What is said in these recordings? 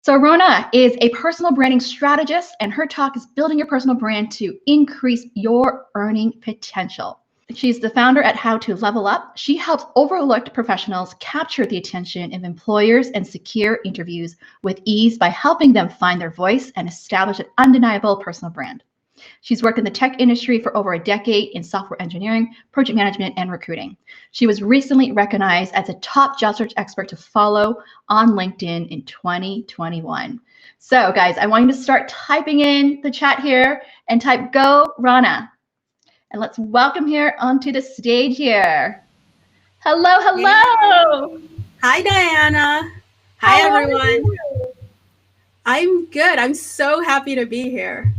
So Rhona is a personal branding strategist, and her talk is building your personal brand to increase your earning potential. She's the founder at How to Level Up. She helps overlooked professionals capture the attention of employers and secure interviews with ease by helping them find their voice and establish an undeniable personal brand. She's worked in the tech industry for over a decade in software engineering, project management, and recruiting. She was recently recognized as a top job search expert to follow on LinkedIn in 2021. So guys, I want you to start typing in the chat here and type "Go Rhona." And let's welcome her onto the stage here. Hello, hello. Hi, Diana. Hi, everyone. I'm good. I'm so happy to be here.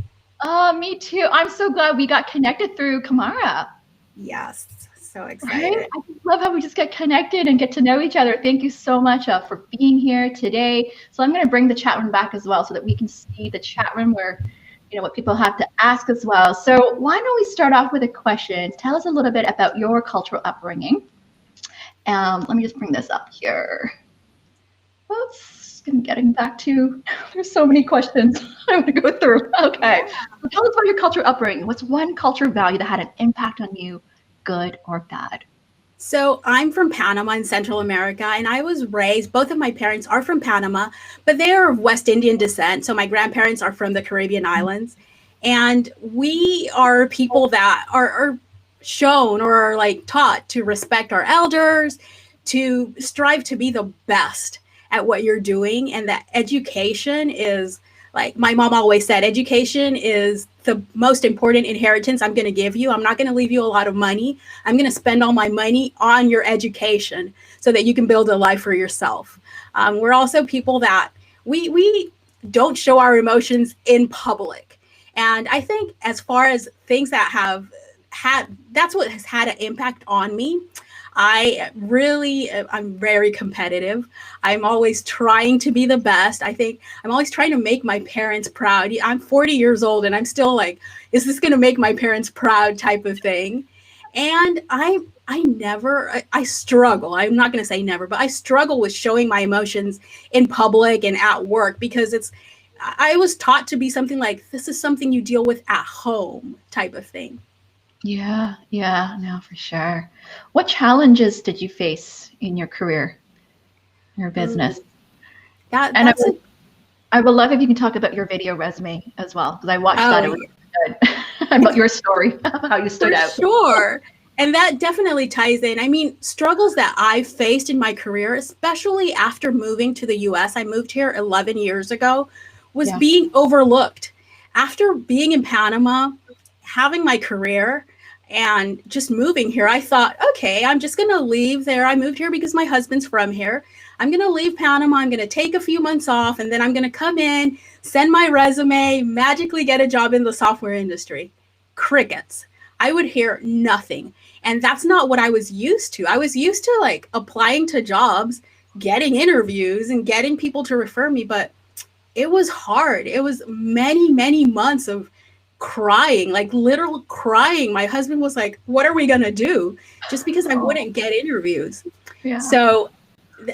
Oh, me too. I'm so glad we got connected through Kamara. Yes, so excited. Right? I love how we just get connected and get to know each other. Thank you so much for being here today. So I'm going to bring the chat room back as well so that we can see the chat room where, you know, what people have to ask as well. So why don't we start off with a question? Tell us a little bit about your cultural upbringing. Let me just bring this up here. Oops. I'm getting back to, there's so many questions I want to go through. Okay, so tell us about your cultural upbringing. What's one cultural value that had an impact on you, good or bad? So I'm from Panama in Central America, and I was raised, both of my parents are from Panama, but they are of West Indian descent. So my grandparents are from the Caribbean islands. And we are people that are shown or are like taught to respect our elders, to strive to be the best at what you're doing, and that education is, like my mom always said, education is the most important inheritance I'm going to give you. I'm not going to leave you a lot of money. I'm going to spend all my money on your education so that you can build a life for yourself. We're also people that we don't show our emotions in public. And I think as far as things that have had, that's what has had an impact on me. I'm very competitive. I'm always trying to be the best. I think I'm always trying to make my parents proud. I'm 40 years old and I'm still like, is this going to make my parents proud type of thing? And I struggle. I'm not going to say never, but I struggle with showing my emotions in public and at work because I was taught to be something like, this is something you deal with at home type of thing. Yeah, no, for sure. What challenges did you face in your career, your business? I would love if you can talk about your video resume as well, because I watched that. It was good. About your story, how you stood out. Sure. And that definitely ties in. I mean, struggles that I've faced in my career, especially after moving to the US, I moved here 11 years ago, was being overlooked. After being in Panama, having my career and just moving here, I thought, okay, I'm just going to leave there. I moved here because my husband's from here. I'm going to leave Panama. I'm going to take a few months off, and then I'm going to come in, send my resume, magically get a job in the software industry. Crickets. I would hear nothing. And that's not what I was used to. I was used to like applying to jobs, getting interviews, and getting people to refer me. But it was hard. It was many, many months of crying, like literal crying. My husband was like, what are we going to do? Just because I wouldn't get interviews. Yeah. So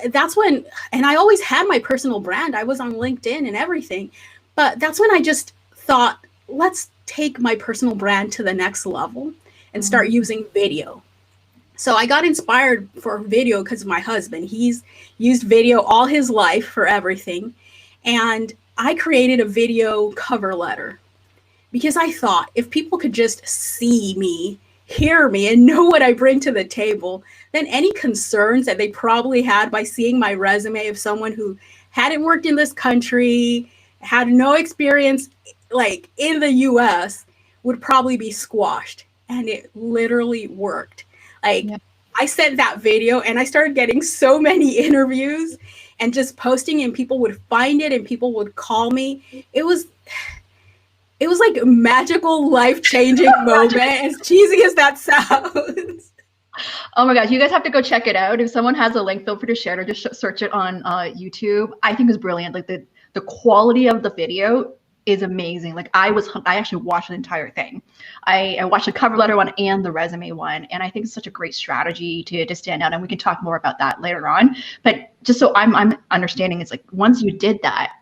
that's when, and I always had my personal brand. I was on LinkedIn and everything. But that's when I just thought, let's take my personal brand to the next level and start using video. So I got inspired for video because of my husband. He's used video all his life for everything. And I created a video cover letter because I thought if people could just see me, hear me, and know what I bring to the table, then any concerns that they probably had by seeing my resume of someone who hadn't worked in this country, had no experience like in the US, would probably be squashed. And it literally worked. Like I sent that video and I started getting so many interviews and just posting, and people would find it and people would call me. It was like a magical, life-changing moment, as cheesy as that sounds. Oh my gosh, you guys have to go check it out. If someone has a link, feel free to share it or just search it on YouTube. I think it's brilliant. Like the quality of the video is amazing. Like I actually watched the entire thing. I watched the cover letter one and the resume one, and I think it's such a great strategy to stand out. And we can talk more about that later on. But just so I'm understanding, it's like once you did that,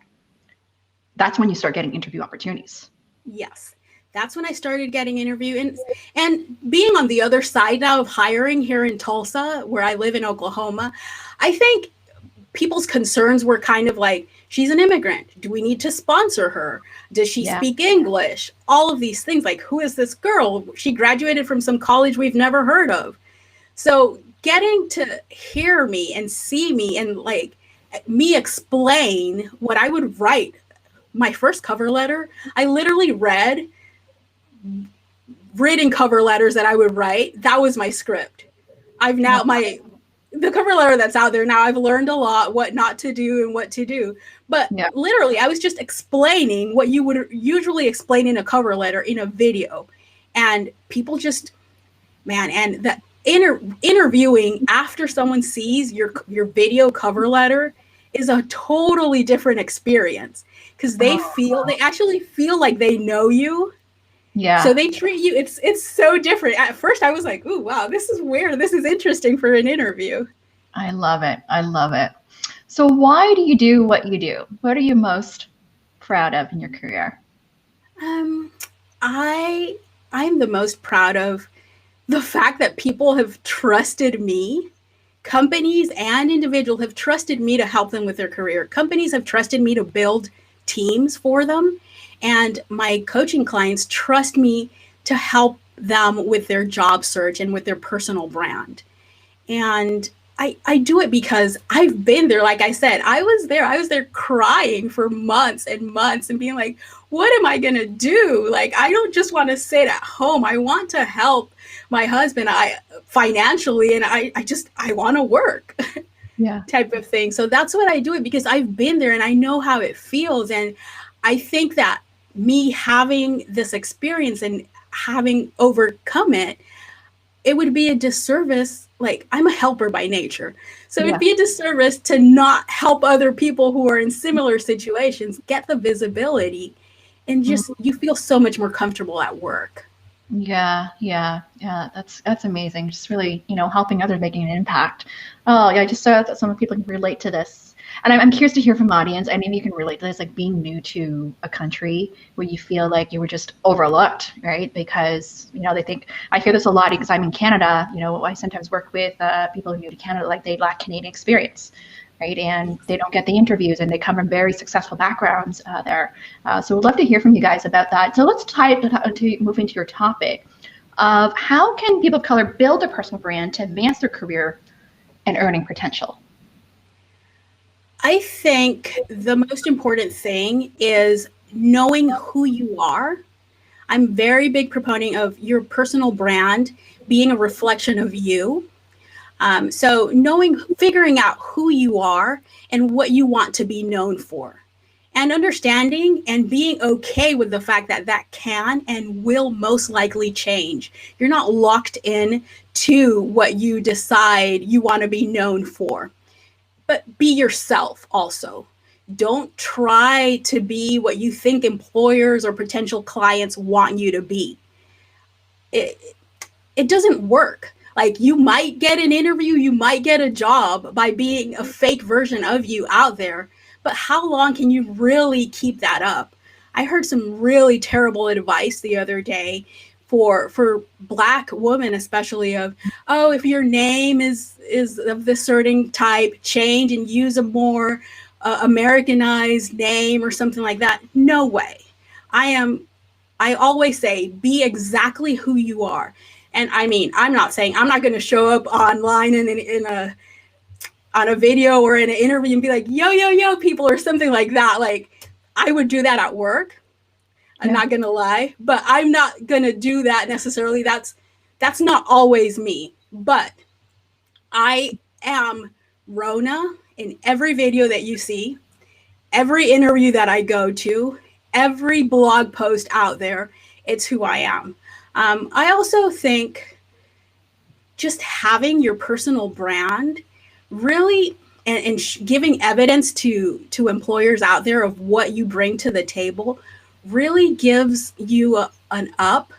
that's when you start getting interview opportunities. Yes. That's when I started getting interviewed. And being on the other side now of hiring here in Tulsa, where I live in Oklahoma, I think people's concerns were kind of like, she's an immigrant. Do we need to sponsor her? Does she speak English? All of these things, like, who is this girl? She graduated from some college we've never heard of. So getting to hear me and see me and like me explain what I would write, my first cover letter, I literally read written cover letters that I would write. That was my script. I've now the cover letter that's out there now, I've learned a lot what not to do and what to do. But literally, I was just explaining what you would usually explain in a cover letter in a video. And people just, man, and that interviewing after someone sees your video cover letter is a totally different experience, because they actually feel like they know you. Yeah. So they treat you, it's so different. At first I was like, ooh, wow, this is weird. This is interesting for an interview. I love it. I love it. So why do you do what you do? What are you most proud of in your career? I'm the most proud of the fact that people have trusted me. Companies and individuals have trusted me to help them with their career. Companies have trusted me to build teams for them. And my coaching clients trust me to help them with their job search and with their personal brand. And I do it because I've been there. Like I said, I was there crying for months and months and being like, what am I going to do? Like, I don't just want to sit at home. I want to help my husband financially, and I want to work. Type of thing. So that's what I do it, because I've been there and I know how it feels. And I think that me having this experience and having overcome it, it would be a disservice. Like, I'm a helper by nature. So it'd be a disservice to not help other people who are in similar situations get the visibility, and just you feel so much more comfortable at work. Yeah. That's amazing. Just really, helping others, making an impact. Oh, yeah. I just saw that some people can relate to this. And I'm curious to hear from audience. I mean, you can relate to this, like being new to a country where you feel like you were just overlooked, right? Because, they think, I hear this a lot because I'm in Canada. I sometimes work with people who are new to Canada, like they lack Canadian experience, right? And they don't get the interviews, and they come from very successful backgrounds there. So we'd love to hear from you guys about that. So let's move into your topic of how can people of color build a personal brand to advance their career and earning potential? I think the most important thing is knowing who you are. I'm very big proponent of your personal brand being a reflection of you. So figuring out who you are and what you want to be known for, and understanding and being okay with the fact that that can and will most likely change. You're not locked in to what you decide you want to be known for. But be yourself also. Don't try to be what you think employers or potential clients want you to be. It doesn't work. Like, you might get an interview, you might get a job by being a fake version of you out there, but how long can you really keep that up? I heard some really terrible advice the other day for Black women, especially, of, oh, if your name is of this certain type, change and use a more Americanized name or something like that. No way. I always say, be exactly who you are. And I mean, I'm not saying I'm not going to show up online on a video or in an interview and be like, yo, people, or something like that. Like, I would do that at work. I'm not going to lie, but I'm not going to do that necessarily. That's not always me, but I am Rhona in every video that you see, every interview that I go to, every blog post out there. It's who I am. I also think just having your personal brand really and giving evidence to employers out there of what you bring to the table really gives you an up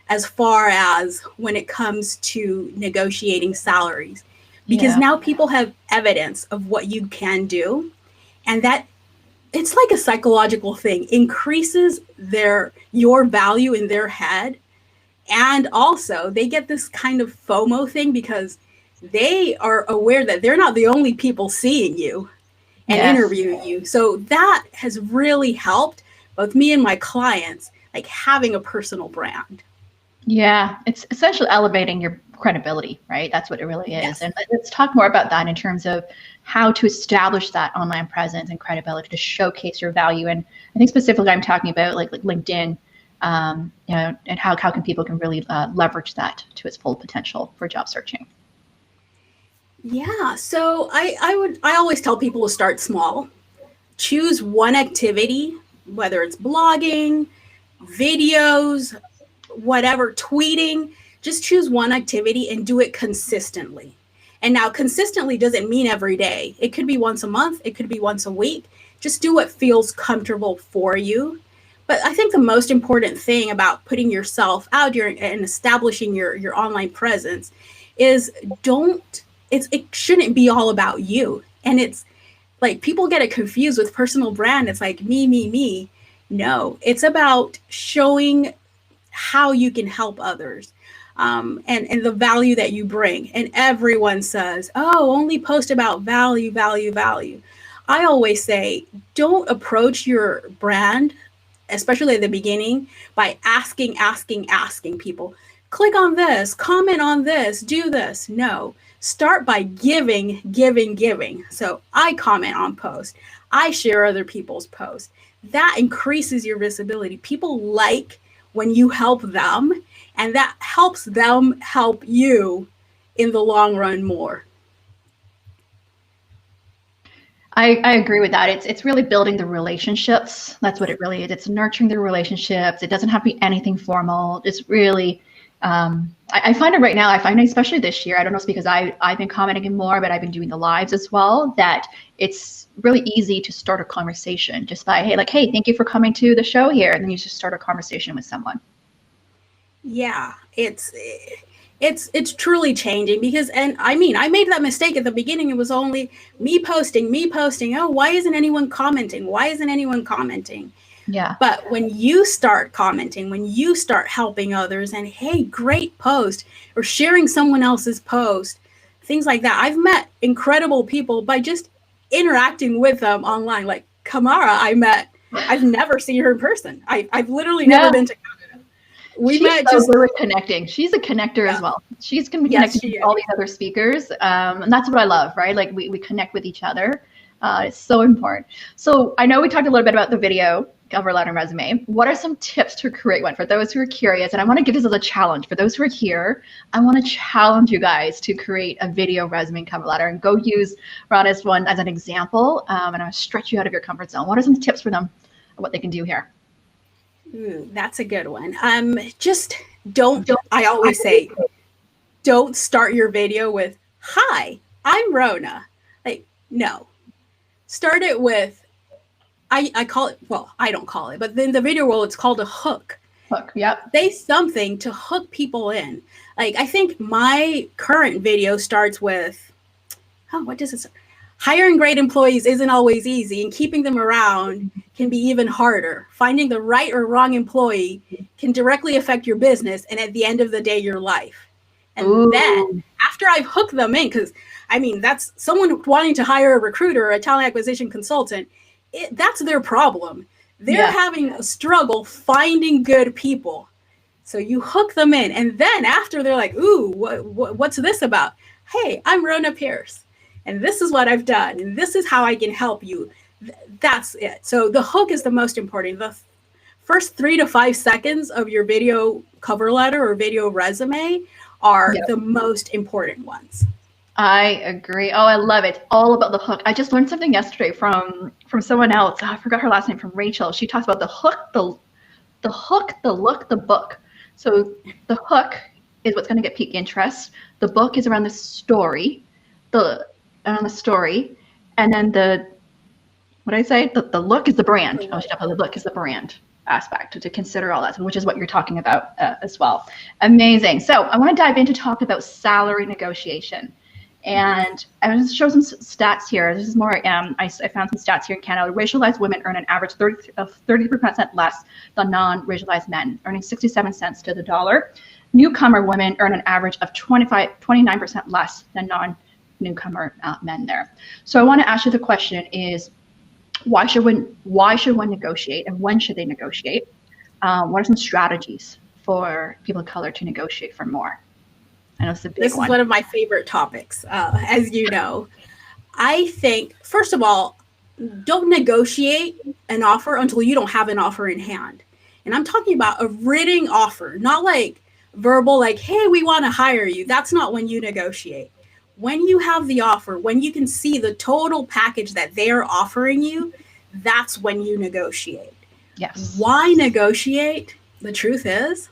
as far as when it comes to negotiating salaries, because now people have evidence of what you can do, and that it's like a psychological thing, increases your value in their head. And also they get this kind of FOMO thing because they are aware that they're not the only people seeing you and Yes. interviewing you. So that has really helped both me and my clients, like having a personal brand. Yeah, it's essentially elevating your credibility, right? That's what it really is. Yes. And let's talk more about that in terms of how to establish that online presence and credibility to showcase your value. And I think specifically I'm talking about like LinkedIn, and how can people can really leverage that to its full potential for job searching. Yeah, so I always tell people to start small. Choose one activity, whether it's blogging, videos, whatever, tweeting, just choose one activity and do it consistently. And now consistently doesn't mean every day. It could be once a month, it could be once a week. Just do what feels comfortable for you. But I think the most important thing about putting yourself out there and establishing your online presence is it shouldn't be all about you. And it's like people get it confused with personal brand. It's like me, me, me. No, it's about showing how you can help others, and the value that you bring. And everyone says, oh, only post about value, value, value. I always say, don't approach your brand, especially at the beginning, by asking people, click on this, comment on this, do this. No, start by giving. So I comment on posts, I share other people's posts. That increases your visibility. People like when you help them, and that helps them help you in the long run more. I agree with that. It's really building the relationships. That's what it really is. It's nurturing the relationships. It doesn't have to be anything formal. It's really, I find it right now, I find it especially this year, I don't know if it's because I've been commenting more, but I've been doing the lives as well, that it's really easy to start a conversation just by, hey, thank you for coming to the show here. And then you just start a conversation with someone. Yeah, it's truly changing because, and I mean, I made that mistake at the beginning. It was only me posting. Oh, why isn't anyone commenting? Yeah. But when you start commenting, when you start helping others and, hey, great post, or sharing someone else's post, things like that. I've met incredible people by just interacting with them online. Like Kamara, I've never seen her in person. I've literally never been to Canada. We met just really connecting. She's a connector as well. She's going to be connecting with all these other speakers. And that's what I love, right? Like we connect with each other. It's so important. So I know we talked a little bit about the video, cover letter, and resume. What are some tips to create one for those who are curious? And I want to give this as a challenge for those who are here. I want to challenge you guys to create a video, resume, and cover letter, and go use Rhona's one as an example. And I'm going to stretch you out of your comfort zone. What are some tips for them, what they can do here? That's a good one. Just don't. I always say, don't start your video with, "Hi, I'm Rhona." Like, no. Start it with, I call it, well, I don't call it, but in the video world, it's called a hook. Hook, yep. Say something to hook people in. Like, I think my current video starts with, what does it say? Hiring great employees isn't always easy, and keeping them around can be even harder. Finding the right or wrong employee can directly affect your business and at the end of the day, your life. And then after I've hooked them in, because I mean, that's someone wanting to hire a recruiter or a talent acquisition consultant, that's their problem. They're having a struggle finding good people. So you hook them in. And then after they're like, ooh, what's this about? Hey, I'm Rhona Pierce, and this is what I've done, and this is how I can help you. That's it. So the hook is the most important. The first 3 to 5 seconds of your video cover letter or video resume are the most important ones. I agree. Oh, I love it. All about the hook. I just learned something yesterday from someone else. I forgot her last name, from Rachel. She talks about the hook, the hook, the look, the book. So the hook is what's going to get peak interest. The book is around the story, and then the look is the brand. Oh, the look is the brand aspect to consider all that, which is what you're talking about as well. Amazing. So I want to dive in to talk about salary negotiation. And I'm going to show some stats here. This is more, I found some stats here in Canada. Racialized women earn an average of 33% less than non-racialized men, earning 67 cents to the dollar. Newcomer women earn an average of 29% less than non-newcomer men there. So I want to ask you the question is, why should one negotiate, and when should they negotiate? What are some strategies for people of color to negotiate for more? I know it's a big one. This is one of my favorite topics, as you know. I think, first of all, don't negotiate an offer until you don't have an offer in hand. And I'm talking about a written offer, not like verbal, like, hey, we want to hire you. That's not when you negotiate. When you have the offer, when you can see the total package that they're offering you, that's when you negotiate. Yes. Why negotiate? The truth is,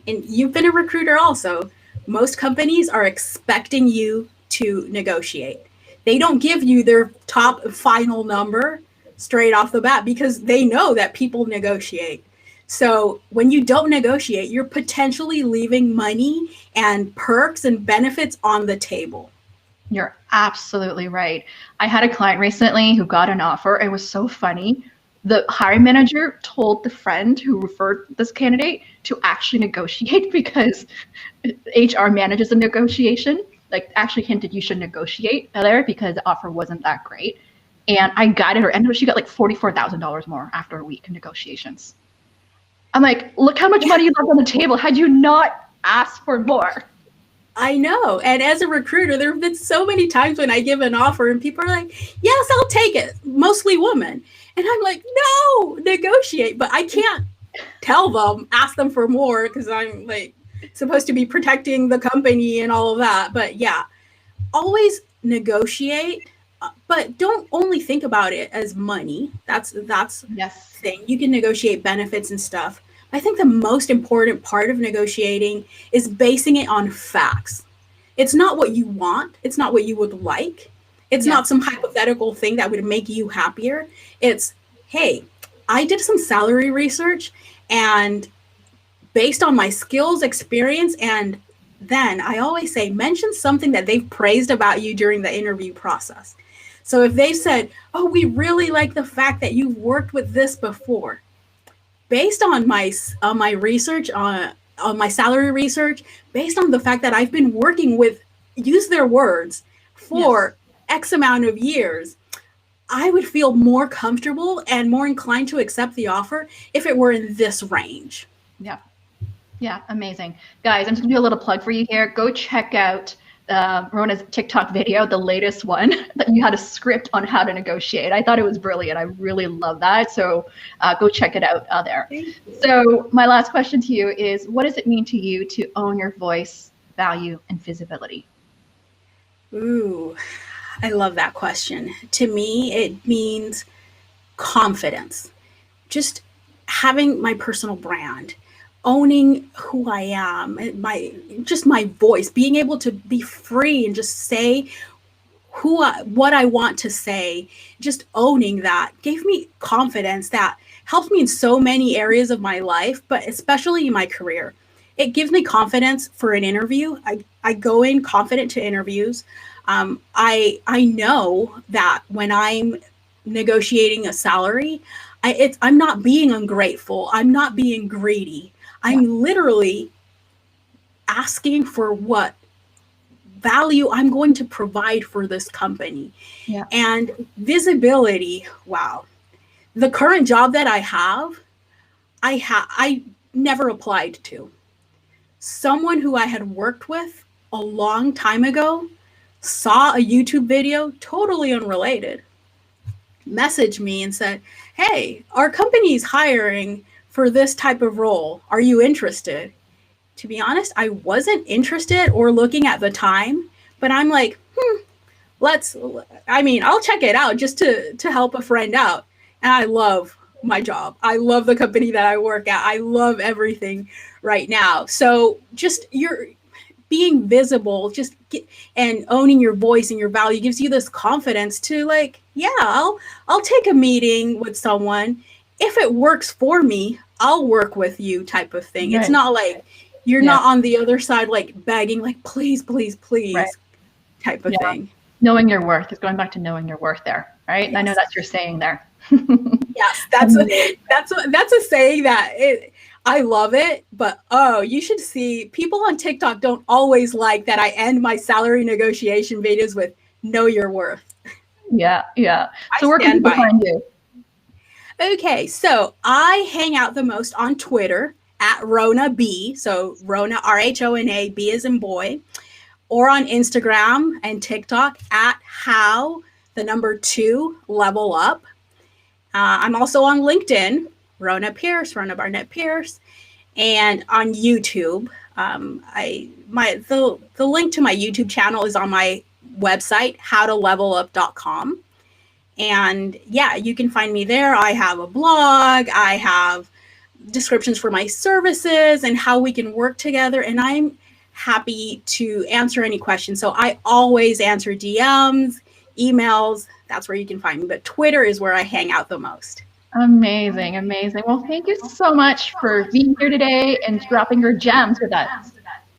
and you've been a recruiter also, most companies are expecting you to negotiate. They don't give you their top final number straight off the bat because they know that people negotiate. So when you don't negotiate, you're potentially leaving money and perks and benefits on the table. You're absolutely right. I had a client recently who got an offer. It was so funny. The hiring manager told the friend who referred this candidate to actually negotiate because HR manages the negotiation. Like, actually hinted you should negotiate there because the offer wasn't that great. And I guided her, and she got like $44,000 more after a week of negotiations. I'm like, look how much money you left on the table had you not asked for more. I know. And as a recruiter, there have been so many times when I give an offer and people are like, yes, I'll take it. Mostly women. And I'm like, no, negotiate. But I can't tell them, ask them for more because I'm like supposed to be protecting the company and all of that. But yeah, always negotiate. But don't only think about it as money. That's yes. thing. You can negotiate benefits and stuff. I think the most important part of negotiating is basing it on facts. It's not what you want. It's not what you would like. It's not some hypothetical thing that would make you happier. It's, hey, I did some salary research, and based on my skills, experience, and then I always say, mention something that they've praised about you during the interview process. So if they said, oh, we really like the fact that you've worked with this before, based on my research, on my salary research, based on the fact that I've been working with, use their words, for X amount of years, I would feel more comfortable and more inclined to accept the offer if it were in this range. Yeah. Yeah, amazing. Guys, I'm just gonna do a little plug for you here. Go check out Rhona's TikTok video, the latest one, that you had a script on how to negotiate. I thought it was brilliant. I really love that. So go check it out there. So my last question to you is, what does it mean to you to own your voice, value, and visibility? Ooh, I love that question. To me, it means confidence. Just having my personal brand, owning who I am, my voice, being able to be free and just say what I want to say, just owning that gave me confidence that helped me in so many areas of my life, but especially in my career. It gives me confidence for an interview. I go in confident to interviews. I know that when I'm negotiating a salary, I'm not being ungrateful. I'm not being greedy. I'm literally asking for what value I'm going to provide for this company. Yeah. And visibility, wow. The current job that I have, I never applied to. Someone who I had worked with a long time ago saw a YouTube video, totally unrelated, messaged me and said, hey, our company's hiring for this type of role. Are you interested? To be honest, I wasn't interested or looking at the time, but I'm like, I'll check it out just to help a friend out. And I love my job. I love the company that I work at. I love everything right now. So just you're being visible, and owning your voice and your value gives you this confidence to like, yeah, I'll take a meeting with someone. If it works for me, I'll work with you type of thing. Right. It's not like you're not on the other side, like begging, like, please, please, please. Right. type of thing. Knowing your worth is going back to knowing your worth there, right? Yes. I know that's your saying there. Yes, that's a saying that I love it, but you should see people on TikTok don't always like that I end my salary negotiation videos with know your worth. Yeah. So where can people find you? Okay, so I hang out the most on Twitter at Rhona B, so Rhona, RHONA, B as in boy, or on Instagram and TikTok at how2level up. I'm also on LinkedIn, Rhona Pierce, Rhona Barnett Pierce, and on YouTube. The link to my YouTube channel is on my website, howtolevelup.com. And yeah, you can find me there. I have a blog. I have descriptions for my services and how we can work together. And I'm happy to answer any questions. So I always answer DMs, emails. That's where you can find me. But Twitter is where I hang out the most. Amazing. Well, thank you so much for being here today and dropping your gems with us.